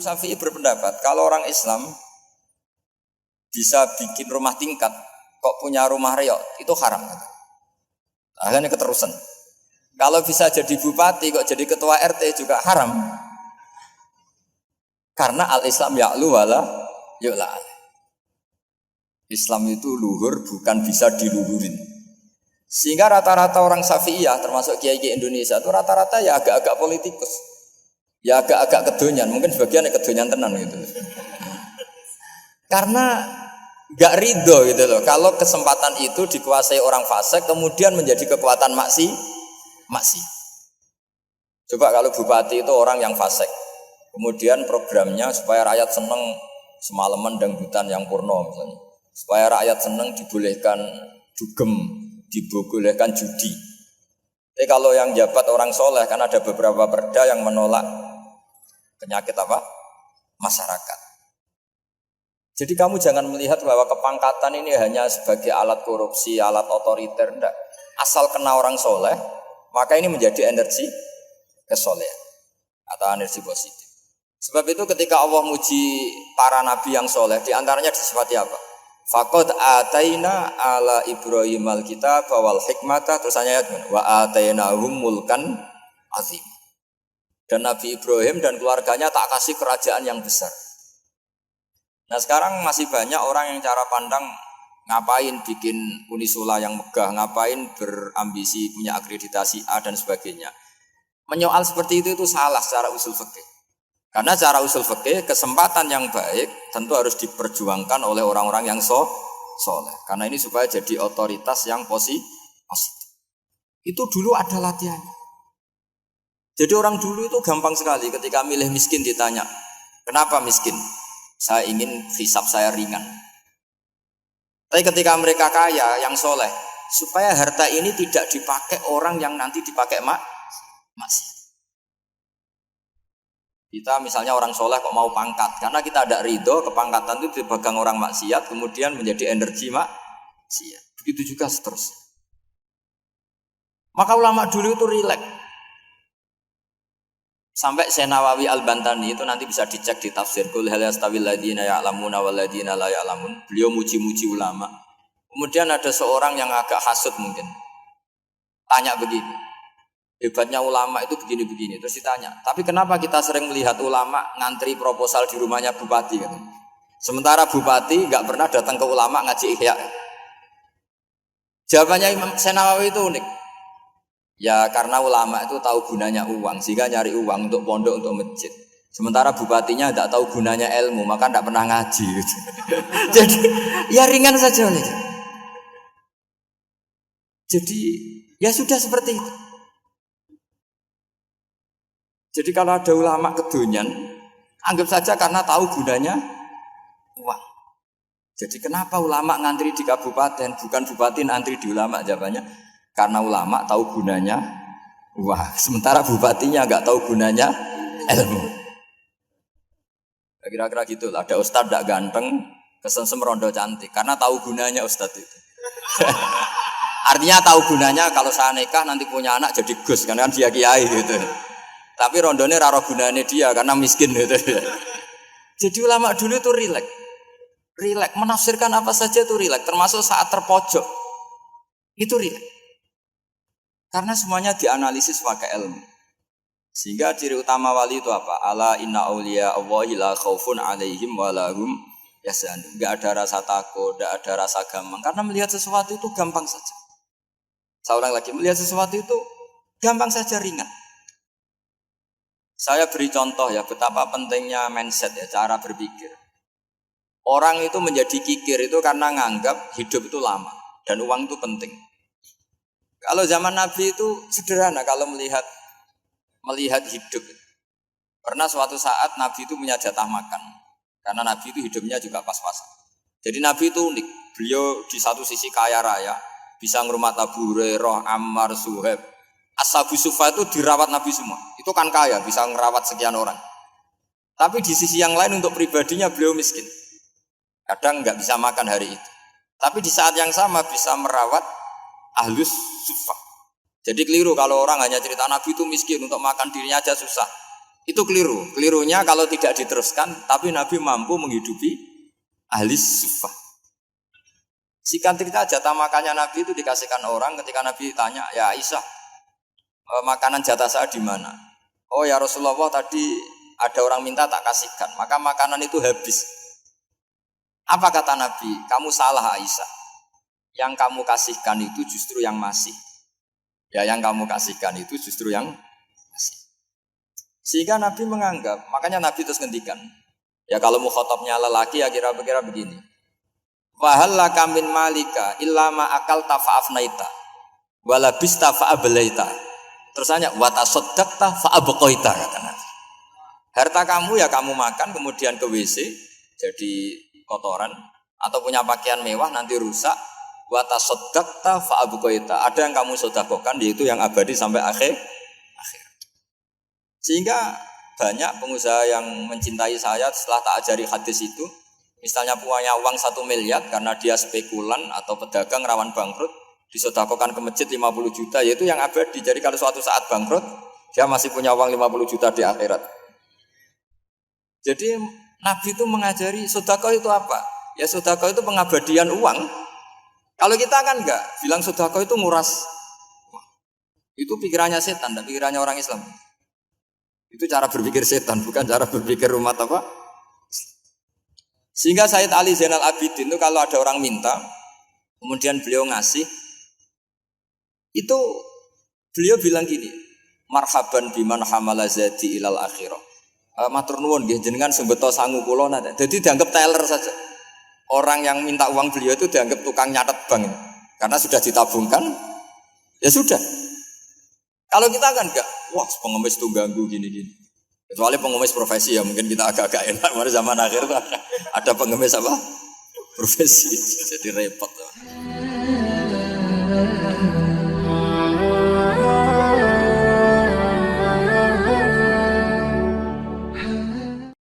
Syafi'i berpendapat kalau orang Islam bisa bikin rumah tingkat, kok punya rumah reok, itu haram. Akhirnya keterusan. Kalau bisa jadi bupati, kok jadi ketua RT juga haram. Karena al-Islam ya'lu wala yu'la. Islam itu luhur, bukan bisa diluhurin. Sehingga rata-rata orang Syafi'iyah, termasuk kiai-kiai Indonesia, itu rata-rata ya agak-agak politikus. Ya agak-agak kedonyan, mungkin sebagian kedonyan tenan gitu. Karena gak ridho gitu loh. Kalau kesempatan itu dikuasai orang fasik, kemudian menjadi kekuatan maksi. Coba kalau bupati itu orang yang fasik, kemudian programnya supaya rakyat seneng semalaman dangdutan yang purno misalnya, supaya rakyat seneng dibolehkan dugem, dibolehkan judi. Tapi kalau yang jabat orang soleh, kan ada beberapa perda yang menolak penyakit apa? Masyarakat. Jadi kamu jangan melihat bahwa kepangkatan ini hanya sebagai alat korupsi, alat otoriter, enggak. Asal kena orang soleh, maka ini menjadi energi kesolehan atau energi positif. Sebab itu ketika Allah muji para nabi yang soleh, diantaranya disifati apa? Faqad ataina ala Ibrahim al-kitab wal hikmata, terus ayat wa atainahum mulkan azim. Dan Nabi Ibrahim dan keluarganya tak kasih kerajaan yang besar. Nah sekarang masih banyak orang yang cara pandang ngapain bikin unisula yang megah, ngapain berambisi punya akreditasi A dan sebagainya. Menyoal seperti itu salah secara usul fikih. Karena secara usul fikih kesempatan yang baik tentu harus diperjuangkan oleh orang-orang yang soleh. Karena ini supaya jadi otoritas yang positif. Itu dulu ada latihannya. Jadi orang dulu itu gampang sekali ketika milih miskin ditanya, kenapa miskin? Saya ingin hisab saya ringan. Tapi ketika mereka kaya, yang soleh, supaya harta ini tidak dipakai orang yang nanti dipakai maksiat. Kita misalnya orang soleh kok mau pangkat, karena kita ada ridho, kepangkatan itu dipegang orang maksiat, kemudian menjadi energi maksiat. Begitu juga seterusnya. Maka ulama dulu itu rileks. Sampai Syekh Nawawi Al-Bantani itu nanti bisa dicek di tafsir Qul hal yastawil ladzina ya'lamuna wal ladzina la ya'lamun. Beliau muji-muji ulama. Kemudian ada seorang yang agak hasud mungkin. Tanya begini. Hebatnya ulama itu begini-begini. Terus ditanya, tapi kenapa kita sering melihat ulama ngantri proposal di rumahnya bupati gitu. Sementara bupati enggak pernah datang ke ulama ngaji ihya. Jawabannya Imam Syekh Nawawi itu unik. Ya karena ulama itu tahu gunanya uang, sehingga nyari uang untuk pondok, untuk masjid. Sementara bupatinya tidak tahu gunanya ilmu, maka tidak pernah ngaji gitu. Jadi ya ringan saja. Jadi ya sudah seperti itu. Jadi kalau ada ulama kedonyan, anggap saja karena tahu gunanya uang. Jadi kenapa ulama ngantri di kabupaten, bukan bupati ngantri di ulama? Jawabannya karena ulama tahu gunanya uang, sementara bupatinya nggak tahu gunanya ilmu. Kira-kira gitu lah. Ada ustadz tidak ganteng, kesensem rondo cantik, karena tahu gunanya ustadz itu. Artinya tahu gunanya kalau saya nikah nanti punya anak jadi gus, karena kan dia kiai gitu. Tapi rondone raro gunanya dia karena miskin gitu. Jadi ulama dulu itu rileks, menafsirkan apa saja itu rileks, termasuk saat terpojok itu rileks. Karena semuanya dianalisis pakai ilmu. Sehingga ciri utama wali itu apa? Ala inna awliya Allahi la khaufun alaihim walahum yahzanun. Enggak ada rasa takut, enggak ada rasa gampang. Karena melihat sesuatu itu gampang saja. Saya ulang lagi, melihat sesuatu itu gampang saja, ringan. Saya beri contoh ya betapa pentingnya mindset ya, cara berpikir. Orang itu menjadi kikir itu karena nganggap hidup itu lama dan uang itu penting. Kalau zaman Nabi itu sederhana kalau melihat hidup. Pernah suatu saat Nabi itu punya jatah makan. Karena Nabi itu hidupnya juga pas-pasan. Jadi Nabi itu unik. Beliau di satu sisi kaya raya, bisa ngurmat Abu Hurairah, Ammar, Suhaib. Ashabu Sufa itu dirawat Nabi semua. Itu kan kaya, bisa ngerawat sekian orang. Tapi di sisi yang lain untuk pribadinya beliau miskin. Kadang nggak bisa makan hari itu. Tapi di saat yang sama bisa merawat Ahlus Sufa. Jadi keliru kalau orang hanya cerita Nabi itu miskin, untuk makan dirinya aja susah. Itu keliru. Kelirunya kalau tidak diteruskan, tapi Nabi mampu menghidupi ahli suffah. Singkat cerita jatah makannya Nabi itu dikasihkan orang ketika Nabi tanya, ya Aisyah, makanan jatah saya di mana? Oh ya Rasulullah, tadi ada orang minta tak kasihkan, maka makanan itu habis. Apa kata Nabi? Kamu salah Aisyah. Yang kamu kasihkan itu justru yang masih. Ya yang kamu kasihkan itu justru yang masih. Sehingga Nabi menganggap, makanya Nabi terus ngendikan. Ya kalau mukhatabnya lelaki ya kira-kira begini. Wahallaka min malika illa ma akalta fa'afnaita wala bista fa'ablaita. Terus tanya wa tasaddaqta fa'abqaita kata Nabi. Harta kamu ya kamu makan kemudian ke WC jadi kotoran atau punya pakaian mewah nanti rusak. Wa tasaddaqta fa'abqaita. Ada yang kamu sedekahkan yaitu yang abadi sampai akhir. Sehingga banyak pengusaha yang mencintai saya setelah tak ajari hadis itu, misalnya punya uang 1 miliar karena dia spekulan atau pedagang rawan bangkrut, disedekahkan ke masjid 50 juta, yaitu yang abadi. Jadi kalau suatu saat bangkrut, dia masih punya uang 50 juta di akhirat. Jadi Nabi itu mengajari sedekah itu apa? Ya sedekah itu pengabadian uang. Kalau kita kan enggak, bilang sedekah itu nguras. Itu pikirannya setan, dan pikirannya orang Islam. Itu cara berpikir setan, bukan cara berpikir umat apa? Sehingga Sayyid Ali Zainal Abidin itu kalau ada orang minta, kemudian beliau ngasih, itu beliau bilang gini, marhaban biman hamala zadi ilal akhirah. Matur nuwun nggih jenengan sembeto sangu kula nate. Jadi dianggap teller saja. Orang yang minta uang beliau itu dianggap tukang nyatet bank. Karena sudah ditabungkan, ya sudah. Kalau kita kan enggak, wah pengemis itu ganggu gini-gini. Kecuali pengemis profesi ya mungkin kita agak-agak enak. Mari zaman akhir tuh ada pengemis apa? Profesi, jadi repot.